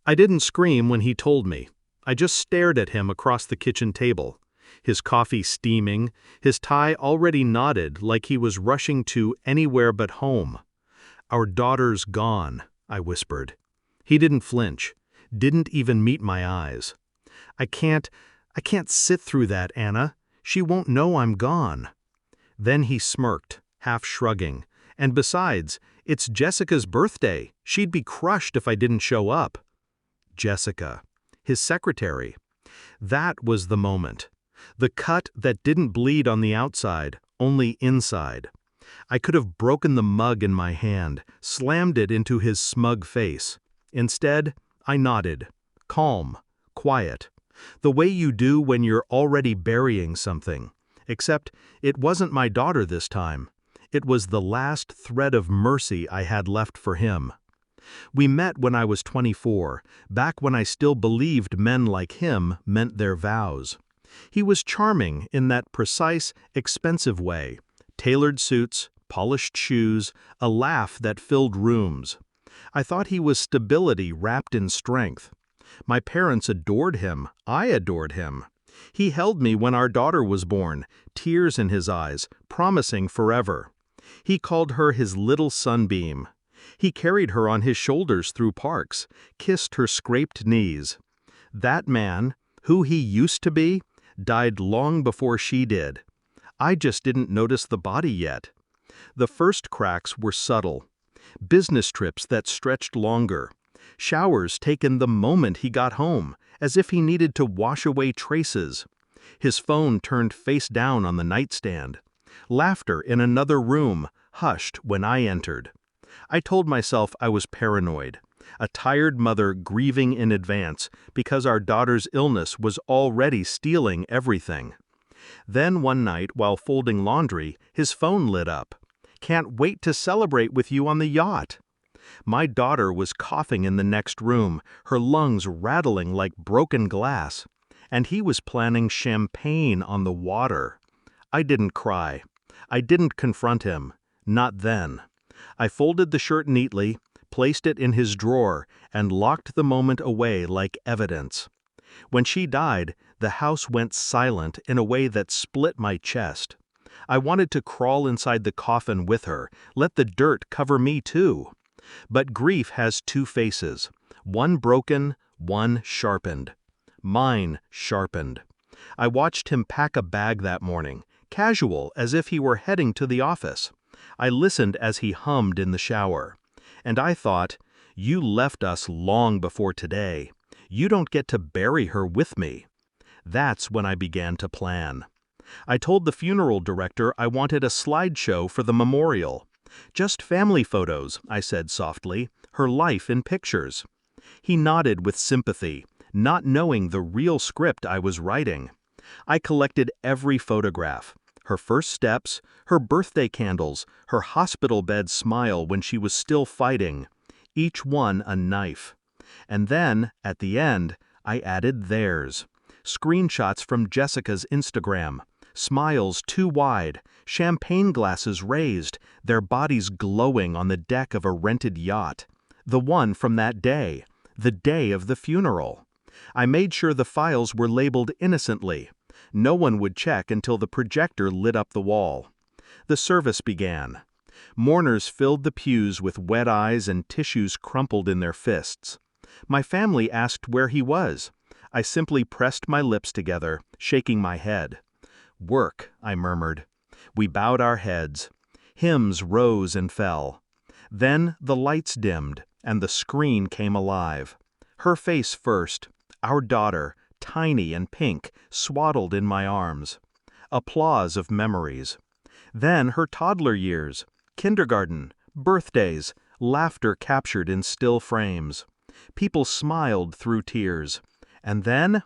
I didn't scream when he told me. I just stared at him across the kitchen table, his coffee steaming, his tie already knotted like he was rushing to anywhere but home. "Our daughter's gone," I whispered. He didn't flinch, didn't even meet my eyes. I can't sit through that, Anna. She won't know I'm gone." Then he smirked, half shrugging. "And besides, it's Jessica's birthday. She'd be crushed if I didn't show up." Jessica. His secretary. That was the moment. The cut that didn't bleed on the outside, only inside. I could have broken the mug in my hand, slammed it into his smug face. Instead, I nodded. Calm, quiet. The way you do when you're already burying something. Except it wasn't my daughter this time. It was the last thread of mercy I had left for him. We met when I was 24, back when I still believed men like him meant their vows. He was charming in that precise, expensive way. Tailored suits, polished shoes, a laugh that filled rooms. I thought he was stability wrapped in strength. My parents adored him. I adored him. He held me when our daughter was born, tears in his eyes, promising forever. He called her his little sunbeam. He carried her on his shoulders through parks, kissed her scraped knees. That man, who he used to be, died long before she did. I just didn't notice the body yet. The first cracks were subtle. Business trips that stretched longer. Showers taken the moment he got home, as if he needed to wash away traces. His phone turned face down on the nightstand. Laughter in another room, hushed when I entered. I told myself I was paranoid, a tired mother grieving in advance because our daughter's illness was already stealing everything. Then one night, while folding laundry, his phone lit up. "Can't wait to celebrate with you on the yacht." My daughter was coughing in the next room, her lungs rattling like broken glass. And he was planning champagne on the water. I didn't cry. I didn't confront him. Not then. I folded the shirt neatly, placed it in his drawer, and locked the moment away like evidence. When she died, the house went silent in a way that split my chest. I wanted to crawl inside the coffin with her, let the dirt cover me too. But grief has two faces, one broken, one sharpened. Mine sharpened. I watched him pack a bag that morning, casual as if he were heading to the office. I listened as he hummed in the shower. And I thought, you left us long before today. You don't get to bury her with me. That's when I began to plan. I told the funeral director I wanted a slideshow for the memorial. "Just family photos," I said softly, "her life in pictures." He nodded with sympathy, not knowing the real script I was writing. I collected every photograph. Her first steps, her birthday candles, her hospital bed smile when she was still fighting. Each one a knife. And then, at the end, I added theirs. Screenshots from Jessica's Instagram. Smiles too wide, champagne glasses raised, their bodies glowing on the deck of a rented yacht. The one from that day, the day of the funeral. I made sure the files were labeled innocently. No one would check until the projector lit up the wall. The service began. Mourners filled the pews with wet eyes and tissues crumpled in their fists. My family asked where he was. I simply pressed my lips together, shaking my head. "Work," I murmured. We bowed our heads. Hymns rose and fell. Then the lights dimmed, and the screen came alive. Her face first, our daughter, tiny and pink, swaddled in my arms. Applause of memories. Then her toddler years, kindergarten, birthdays, laughter captured in still frames. People smiled through tears. And then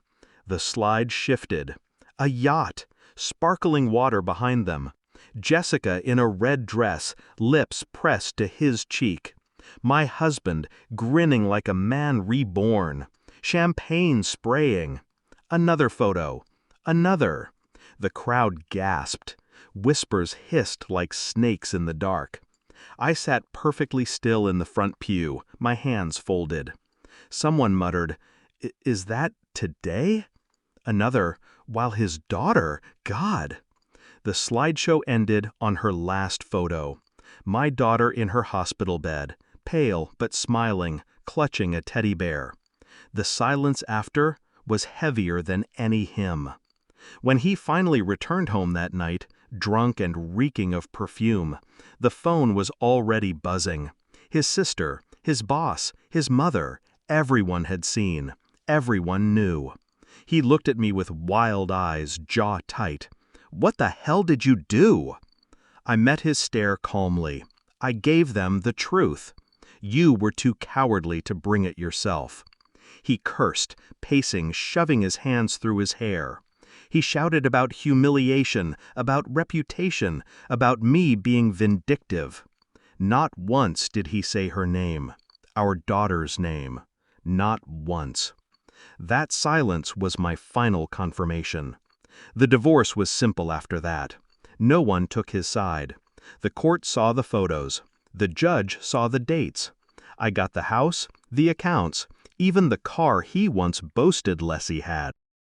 the slide shifted. A yacht, sparkling water behind them. Jessica in a red dress, lips pressed to his cheek. My husband grinning like a man reborn. Champagne spraying. Another photo. Another. The crowd gasped. Whispers hissed like snakes in the dark. I sat perfectly still in the front pew, my hands folded. Someone muttered, Is that today?" Another, "While his daughter, God." The slideshow ended on her last photo. My daughter in her hospital bed, pale but smiling, clutching a teddy bear. The silence after was heavier than any hymn. When he finally returned home that night, drunk and reeking of perfume, the phone was already buzzing. His sister, his boss, his mother, everyone had seen. Everyone knew. He looked at me with wild eyes, jaw tight. "What the hell did you do?" I met his stare calmly. I gave them the truth. "You were too cowardly to bring it yourself." He cursed, pacing, shoving his hands through his hair. He shouted about humiliation, about reputation, about me being vindictive. Not once did he say her name, our daughter's name. Not once. That silence was my final confirmation. The divorce was simple after that. No one took his side. The court saw the photos. The judge saw the dates. I got the house, the accounts, even the car he once boasted Leslie had.